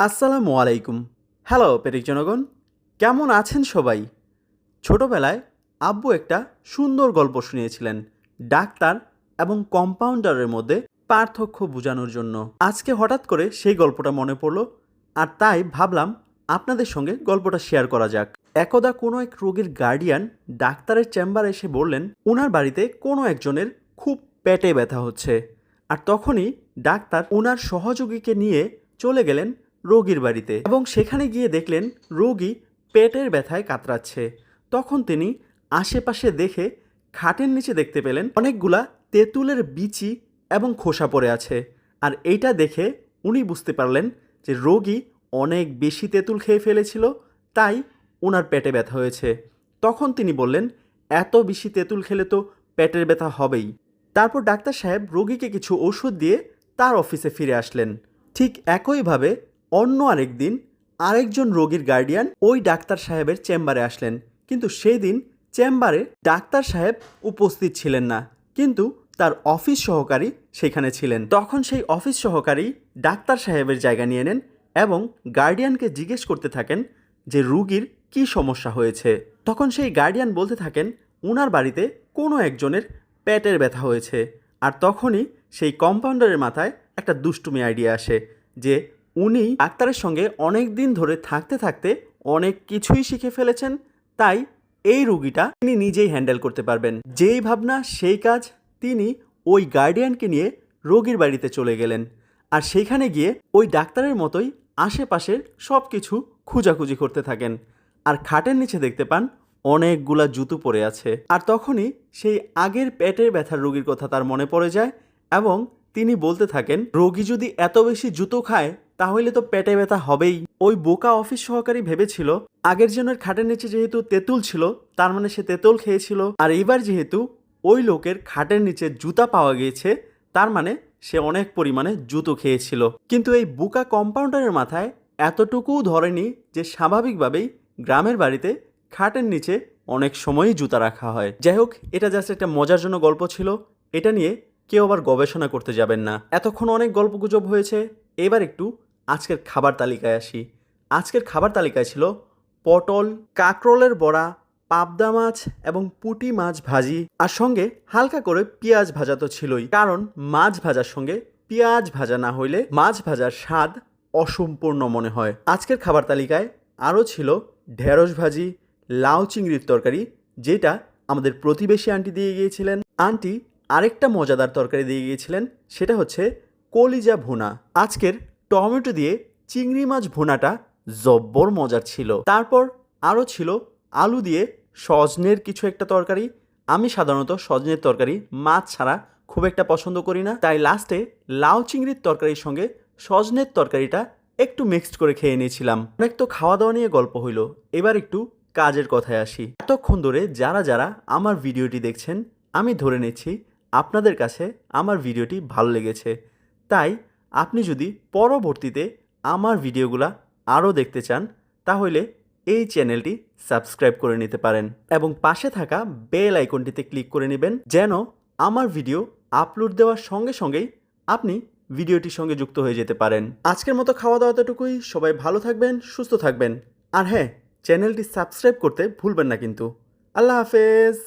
আসসালামু আলাইকুম। হ্যালো পেরিক জনগণ, কেমন আছেন সবাই? ছোটবেলায় আব্বু একটা সুন্দর গল্প শুনিয়েছিলেন ডাক্তার এবং কম্পাউন্ডারের মধ্যে পার্থক্য বোঝানোর জন্য। আজকে হঠাৎ করে সেই গল্পটা মনে পড়লো, আর তাই ভাবলাম আপনাদের সঙ্গে গল্পটা শেয়ার করা যাক। একদা কোনো এক রোগীর গার্ডিয়ান ডাক্তারের চেম্বারে এসে বললেন ওনার বাড়িতে কোনো একজনের খুব পেটে ব্যথা হচ্ছে। আর তখনই ডাক্তার ওনার সহযোগীকে নিয়ে চলে গেলেন রোগীর বাড়িতে এবং সেখানে গিয়ে দেখলেন রোগী পেটের ব্যথায় কাতরাচ্ছে। তখন তিনি আশেপাশে দেখে খাটের নিচে দেখতে পেলেন অনেকগুলা তেঁতুলের বিচি এবং খোসা পড়ে আছে। আর এইটা দেখে উনি বুঝতে পারলেন যে রোগী অনেক বেশি তেঁতুল খেয়ে ফেলেছিল, তাই ওনার পেটে ব্যথা হয়েছে। তখন তিনি বললেন, এত বেশি তেঁতুল খেলে তো পেটের ব্যথা হবেই। তারপর ডাক্তার সাহেব রোগীকে কিছু ওষুধ দিয়ে তার অফিসে ফিরে আসলেন। ঠিক একইভাবে অন্য আরেকদিন আরেকজন রোগীর গার্ডিয়ান ওই ডাক্তার সাহেবের চেম্বারে আসলেন, কিন্তু সেই দিন চেম্বারে ডাক্তার সাহেব উপস্থিত ছিলেন না, কিন্তু তার অফিস সহকারী সেখানে ছিলেন। তখন সেই অফিস সহকারী ডাক্তার সাহেবের জায়গা নিয়ে নেন এবং গার্ডিয়ানকে জিজ্ঞেস করতে থাকেন যে রুগীর কি সমস্যা হয়েছে। তখন সেই গার্ডিয়ান বলতে থাকেন ওনার বাড়িতে কোনো একজনের পেটের ব্যথা হয়েছে। আর তখনই সেই কম্পাউন্ডারের মাথায় একটা দুষ্টুমি আইডিয়া আসে যে উনি ডাক্তারের সঙ্গে অনেক দিন ধরে থাকতে থাকতে অনেক কিছুই শিখে ফেলেছেন, তাই এই রুগীটা তিনি নিজেই হ্যান্ডেল করতে পারবেন। যেই ভাবনা সেই কাজ, তিনি ওই গার্ডিয়ানকে নিয়ে রোগীর বাড়িতে চলে গেলেন। আর সেইখানে গিয়ে ওই ডাক্তারের মতোই আশেপাশের সব কিছু খোঁজাখুঁজি করতে থাকেন। আর খাটের নিচে দেখতে পান অনেকগুলা জুতো পড়ে আছে। আর তখনই সেই আগের পেটের ব্যথার রোগীর কথা তার মনে পড়ে যায় এবং তিনি বলতে থাকেন রোগী যদি এত বেশি জুতো খায় তাহলে তো পেটে ব্যথা হবেই। ওই বোকা অফিস সহকারী ভেবেছিল আগের জনের খাটের নিচে যেহেতু তেঁতুল ছিল তার মানে সে তেঁতুল খেয়েছিল, আর এবার যেহেতু ওই লোকের খাটের নিচে জুতা পাওয়া গিয়েছে তার মানে সে অনেক পরিমাণে জুতো খেয়েছিল। কিন্তু এই বোকা কম্পাউন্ডারের মাথায় এতটুকুও ধরেনি যে স্বাভাবিকভাবেই গ্রামের বাড়িতে খাটের নিচে অনেক সময়ই জুতা রাখা হয়। যাই হোক, এটা জাস্ট একটা মজার জন্য গল্প ছিল, এটা নিয়ে কেউ আবার গবেষণা করতে যাবেন না। এতক্ষণ অনেক গল্পগুজব হয়েছে, এবার একটু আজকের খাবার তালিকায় আসি। আজকের খাবার তালিকায় ছিল পটল, কাঁকরোলের বড়া, পাবদা মাছ এবং পুঁটি মাছ ভাজি, আর সঙ্গে হালকা করে পেঁয়াজ ভাজা তো ছিলই, কারণ মাছ ভাজার সঙ্গে পেঁয়াজ ভাজা না হইলে মাছ ভাজার স্বাদ অসম্পূর্ণ মনে হয়। আজকের খাবার তালিকায় আরও ছিল ঢেঁড়স ভাজি, লাউ চিংড়ির তরকারি, যেটা আমাদের প্রতিবেশী আন্টি দিয়ে গিয়েছিলেন। আন্টি আরেকটা মজাদার তরকারি দিয়ে গিয়েছিলেন, সেটা হচ্ছে কলিজা ভুনা। আজকের টমেটো দিয়ে চিংড়ি মাছ ভুনাটা জব্বর মজার ছিল। তারপর আরও ছিল আলু দিয়ে সজনের কিছু একটা তরকারি। আমি সাধারণত সজনের তরকারি মাছ ছাড়া খুব একটা পছন্দ করি না, তাই লাস্টে লাউ চিংড়ির তরকারির সঙ্গে সজনের তরকারিটা একটু মিক্সড করে খেয়ে নিয়েছিলাম। অনেক তো খাওয়া দাওয়া নিয়ে গল্প হইল, এবার একটু কাজের কথায় আসি। এতক্ষণ ধরে যারা যারা আমার ভিডিওটি দেখছেন, আমি ধরে নিচ্ছি আপনাদের কাছে আমার ভিডিওটি ভালো লেগেছে। তাই আপনি যদি পরবর্তীতে আমার ভিডিওগুলো আরও দেখতে চান তাহলে এই চ্যানেলটি সাবস্ক্রাইব করে নিতে পারেন এবং পাশে থাকা বেল আইকনটিতে ক্লিক করে নেবেন, যেন আমার ভিডিও আপলোড দেওয়ার সঙ্গে সঙ্গেই আপনি ভিডিওটির সঙ্গে যুক্ত হয়ে যেতে পারেন। আজকের মতো খাওয়া দাওয়া এতটুকুই। সবাই ভালো থাকবেন, সুস্থ থাকবেন, আর হ্যাঁ, চ্যানেলটি সাবস্ক্রাইব করতে ভুলবেন না কিন্তু। আল্লাহ হাফেজ।